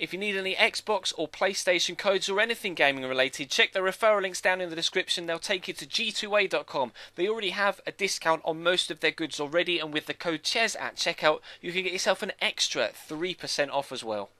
If you need any Xbox or PlayStation codes or anything gaming related, check the referral links down in the description. They'll take you to g2a.com. They already have a discount on most of their goods already, and with the code CHES at checkout, you can get yourself an extra 3% off as well.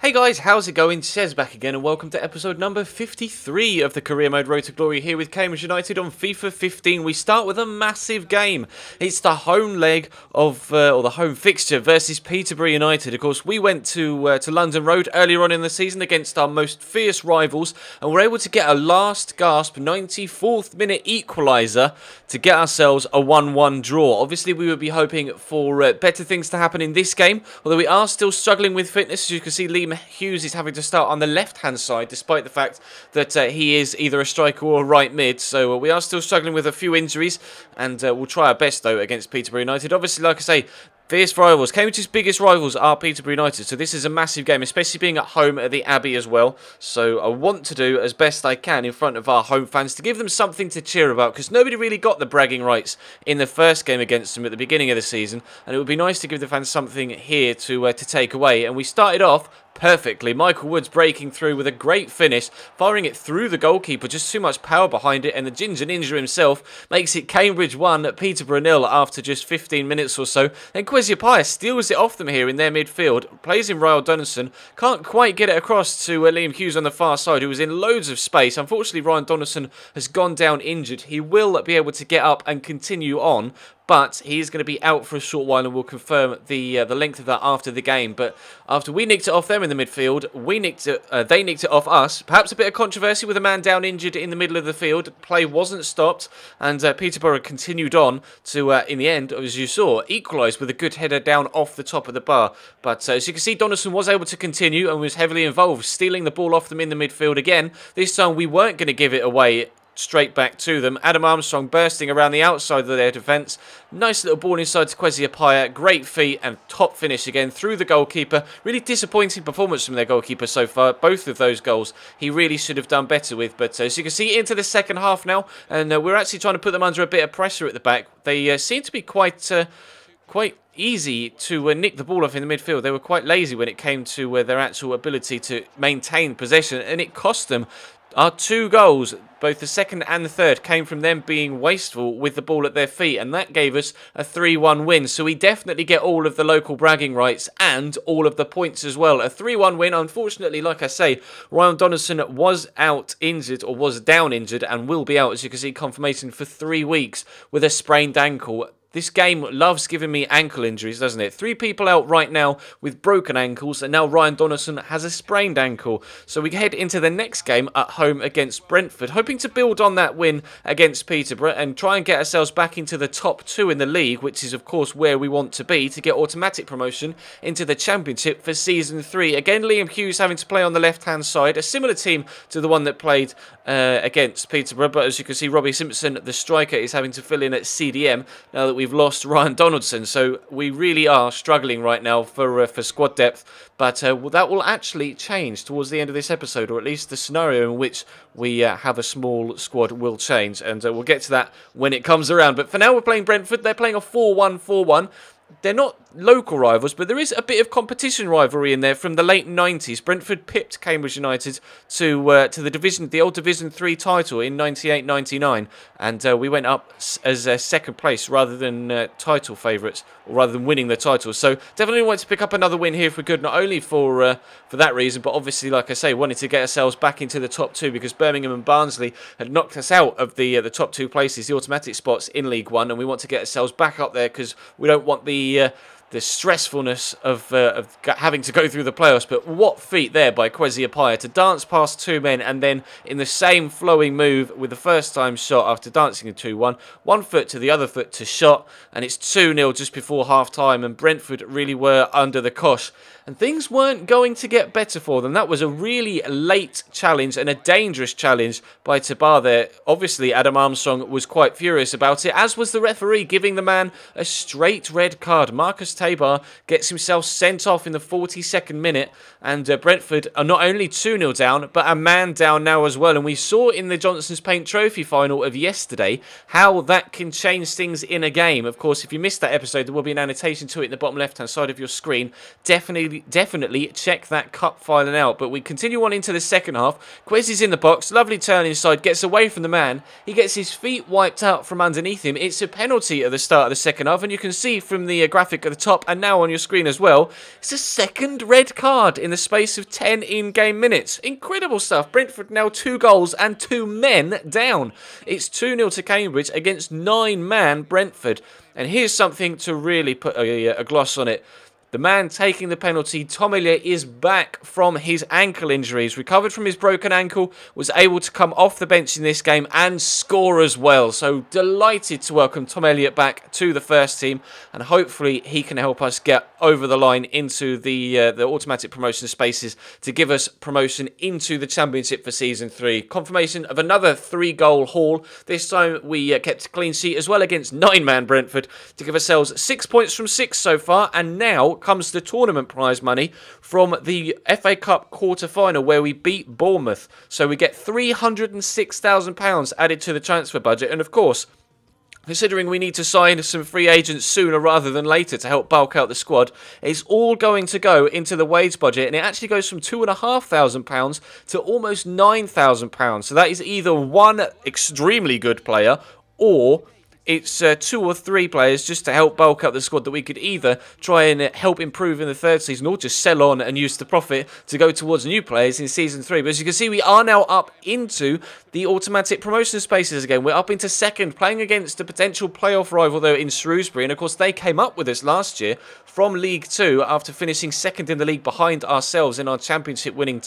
Hey guys, how's it going? Chez back again and welcome to episode number 53 of the Career Mode Road to Glory here with Cambridge United on FIFA 15. We start with a massive game. It's the home leg of, or the home fixture versus Peterborough United. Of course, we went to London Road earlier on in the season against our most fierce rivals and were able to get a last gasp 94th minute equaliser to get ourselves a 1-1 draw. Obviously, we would be hoping for better things to happen in this game, although we are still struggling with fitness. As you can see, Liam Hughes is having to start on the left-hand side, despite the fact that he is either a striker or a right mid. So we are still struggling with a few injuries, and we'll try our best, though, against Peterborough United. Obviously, like I say, fierce rivals. Cambridge's biggest rivals are Peterborough United, so this is a massive game, especially being at home at the Abbey as well. So I want to do as best I can in front of our home fans to give them something to cheer about, because nobody really got the bragging rights in the first game against them at the beginning of the season, and it would be nice to give the fans something here to take away. And we started off perfectly. Michael Woods breaking through with a great finish, firing it through the goalkeeper, just too much power behind it, and the Ginger Ninja himself makes it Cambridge 1, Peterborough 0 after just 15 minutes or so. Then Kwesi Appiah steals it off them here in their midfield, plays in Ryan Donaldson, can't quite get it across to Liam Hughes on the far side, who was in loads of space. Unfortunately, Ryan Donaldson has gone down injured. He will be able to get up and continue on, but he is going to be out for a short while, and we'll confirm the length of that after the game. But after we nicked it off them in the midfield, they nicked it off us. Perhaps a bit of controversy with a man down injured in the middle of the field. Play wasn't stopped, and Peterborough continued on to, in the end, as you saw, equalised with a good header down off the top of the bar. But as you can see, Donaldson was able to continue and was heavily involved, stealing the ball off them in the midfield again. This time we weren't going to give it away straight back to them. Adam Armstrong bursting around the outside of their defence. Nice little ball inside to Kwesi Appiah. Great feet and top finish again through the goalkeeper. Really disappointing performance from their goalkeeper so far. Both of those goals he really should have done better with. But as you can see, into the second half now, and we're actually trying to put them under a bit of pressure at the back. They seem to be quite easy to nick the ball off in the midfield. They were quite lazy when it came to their actual ability to maintain possession, and it cost them. Our two goals, both the second and the third, came from them being wasteful with the ball at their feet, and that gave us a 3-1 win. So we definitely get all of the local bragging rights and all of the points as well. A 3-1 win. Unfortunately, like I say, Ryan Donaldson was out injured, or was down injured, and will be out, as you can see, confirmation for 3 weeks with a sprained ankle. This game loves giving me ankle injuries, doesn't it? 3 people out right now with broken ankles, and now Ryan Donaldson has a sprained ankle. So we head into the next game at home against Brentford, hoping to build on that win against Peterborough and try and get ourselves back into the top 2 in the league, which is, of course, where we want to be to get automatic promotion into the Championship for Season 3. Again, Liam Hughes having to play on the left-hand side, a similar team to the one that played against Peterborough, but as you can see, Robbie Simpson, the striker, is having to fill in at CDM now that we've lost Ryan Donaldson. So we really are struggling right now for squad depth, but that will actually change towards the end of this episode, or at least the scenario in which we have a small squad will change, and we'll get to that when it comes around. But for now, we're playing Brentford. They're playing a 4-1-4-1. They're not local rivals, but there is a bit of competition rivalry in there from the late 90s. Brentford pipped Cambridge United to the old Division 3 title in 98-99, and we went up as second place rather than title favourites, or rather than winning the title. So definitely want to pick up another win here if we could, not only for that reason, but obviously, like I say, wanted to get ourselves back into the top 2, because Birmingham and Barnsley had knocked us out of the top 2 places, the automatic spots in League One, and we want to get ourselves back up there because we don't want the stressfulness of having to go through the playoffs. But what feat there by Kwesi Appiah to dance past 2 men, and then in the same flowing move with the first time shot after dancing in 2-1, 1 foot to the other foot to shot, and it's 2-0 just before half time, and Brentford really were under the cosh. And things weren't going to get better for them. That was a really late challenge and a dangerous challenge by Tabar there. Obviously, Adam Armstrong was quite furious about it, as was the referee, giving the man a straight red card. Marcus Tabar gets himself sent off in the 42nd minute, and Brentford are not only 2-0 down, but a man down now as well. And we saw in the Johnson's Paint Trophy final of yesterday how that can change things in a game. Of course, if you missed that episode, there will be an annotation to it in the bottom left-hand side of your screen. Definitely check that cup filing out. But we continue on into the second half. Quez is in the box, lovely turn inside, gets away from the man. He gets his feet wiped out from underneath him. It's a penalty at the start of the second half, and you can see from the graphic at the top and now on your screen as well, it's a second red card in the space of 10 in-game minutes. Incredible stuff. Brentford now 2 goals and 2 men down. It's 2-0 to Cambridge against 9-man Brentford. And here's something to really put a gloss on it. The man taking the penalty, Tom Elliott, is back from his ankle injuries. Recovered from his broken ankle, was able to come off the bench in this game and score as well. So delighted to welcome Tom Elliott back to the first team, and hopefully he can help us get over the line into the automatic promotion spaces to give us promotion into the Championship for Season 3. Confirmation of another 3-goal haul. This time we kept a clean sheet as well against 9-man Brentford to give ourselves 6 points from 6 so far, and now comes the tournament prize money from the FA Cup quarter-final where we beat Bournemouth. So we get £306,000 added to the transfer budget, and of course, considering we need to sign some free agents sooner rather than later to help bulk out the squad, it's all going to go into the wage budget, and it actually goes from £2,500 to almost £9,000. So that is either one extremely good player, or it's 2 or 3 players just to help bulk up the squad that we could either try and help improve in the third season or just sell on and use the profit to go towards new players in Season 3. But as you can see, we are now up into the automatic promotion spaces again. We're up into second, playing against a potential playoff rival, though, in Shrewsbury. And, of course, they came up with us last year from League 2 after finishing second in the league behind ourselves in our championship-winning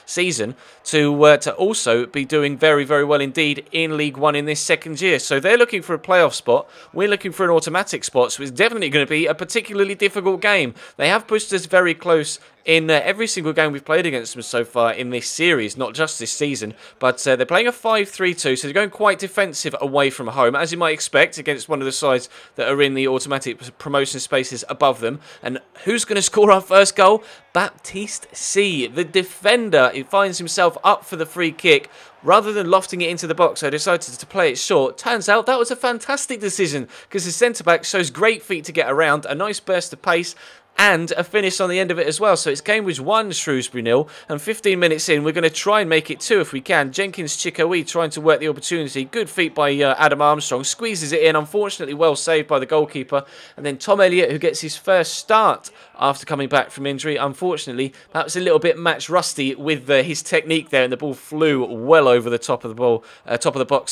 season to also be doing very, very well indeed in League 1 in this second year. So they're looking for a playoff spot. We're looking for an automatic spot, so it's definitely going to be a particularly difficult game. They have pushed us very close in every single game we've played against them so far in this series, not just this season, but they're playing a 5-3-2, so they're going quite defensive away from home, as you might expect, against one of the sides that are in the automatic promotion spaces above them. And who's going to score our first goal? Baptiste C, the defender. He finds himself up for the free kick. Rather than lofting it into the box, I decided to play it short. Turns out that was a fantastic decision, because the centre-back shows great feet to get around, a nice burst of pace, and a finish on the end of it as well. So it's Cambridge 1, Shrewsbury 0, and 15 minutes in, we're going to try and make it 2 if we can. Jenkins Chikoe trying to work the opportunity. Good feet by Adam Armstrong. Squeezes it in, unfortunately well saved by the goalkeeper. And then Tom Elliott, who gets his first start after coming back from injury. Unfortunately, perhaps a little bit match rusty with his technique there, and the ball flew well over the top of the box.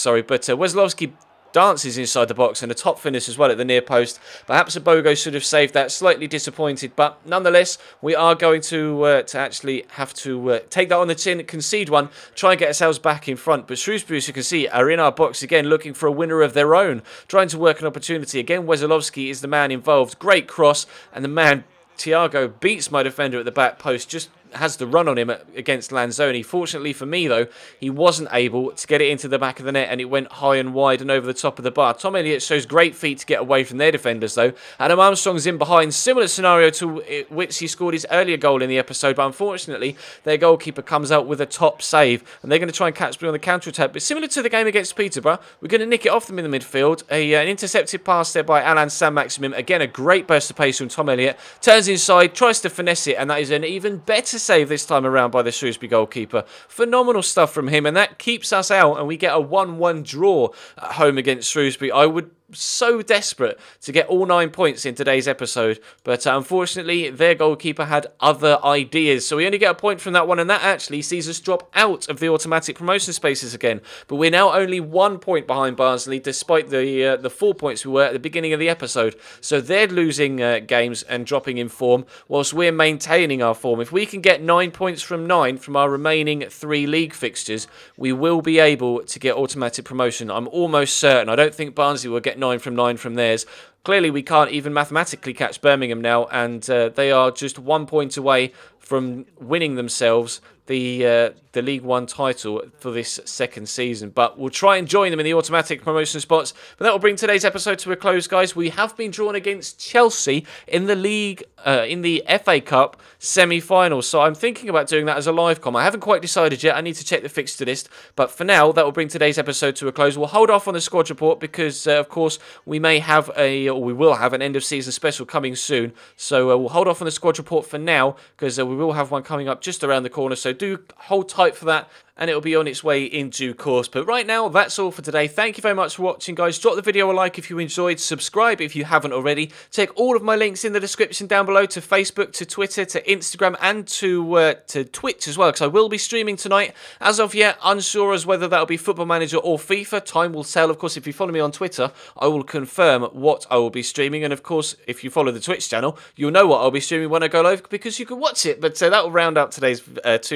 But Weslowski dances inside the box, and a top finish as well at the near post. Perhaps Abogo should have saved that. Slightly disappointed, but nonetheless, we are going to actually have to take that on the chin, concede one, try and get ourselves back in front. But Shrewsbury, as you can see, are in our box again, looking for a winner of their own, trying to work an opportunity. Again, Wesolowski is the man involved. Great cross, and the man, Thiago, beats my defender at the back post, just has the run on him against Lanzoni. Fortunately for me, though, he wasn't able to get it into the back of the net, and it went high and wide and over the top of the bar. Tom Elliott shows great feet to get away from their defenders, though. Adam Armstrong's in behind. Similar scenario to which he scored his earlier goal in the episode, but unfortunately, their goalkeeper comes out with a top save, and they're going to try and catch me on the counter-attack. But similar to the game against Peterborough, we're going to nick it off them in the midfield. An intercepted pass there by Alan Saint-Maximin. Again, a great burst of pace from Tom Elliott. Turns inside, tries to finesse it, and that is an even better save this time around by the Shrewsbury goalkeeper. Phenomenal stuff from him, and that keeps us out, and we get a 1-1 draw at home against Shrewsbury. I would so desperate to get all 9 points in today's episode, but unfortunately their goalkeeper had other ideas, so we only get a point from that one, and that actually sees us drop out of the automatic promotion spaces again. But we're now only 1 point behind Barnsley, despite the 4 points we were at the beginning of the episode. So they're losing games and dropping in form, whilst we're maintaining our form. If we can get 9 points from 9 from our remaining 3 league fixtures, we will be able to get automatic promotion. I'm almost certain. I don't think Barnsley will get 9 from 9 from theirs. Clearly, we can't even mathematically catch Birmingham now, and they are just 1 point away from winning themselves the League One title for this second season. But we'll try and join them in the automatic promotion spots. But that will bring today's episode to a close, guys. We have been drawn against Chelsea in the league, in the FA Cup semi-final. So I'm thinking about doing that as a live com. I haven't quite decided yet. I need to check the fixture list. But for now, that will bring today's episode to a close. We'll hold off on the squad report because, of course, we will have an end of season special coming soon. So we'll hold off on the squad report for now because we will have one coming up just around the corner. So do hold tight for that, and it'll be on its way in due course. But right now, that's all for today. Thank you very much for watching, guys. Drop the video a like if you enjoyed. Subscribe if you haven't already. Check all of my links in the description down below to Facebook, to Twitter, to Instagram, and to Twitch as well, because I will be streaming tonight. As of yet, unsure as whether that'll be Football Manager or FIFA. Time will tell. Of course, if you follow me on Twitter, I will confirm what I will be streaming. And of course, if you follow the Twitch channel, you'll know what I'll be streaming when I go live because you can watch it. But that will round out today's 2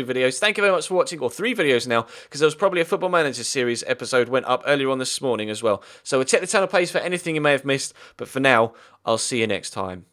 videos. Thank you very much for watching, or 3 videos now, because there was probably a Football Manager series episode went up earlier on this morning as well. So check the channel page for anything you may have missed. But for now, I'll see you next time.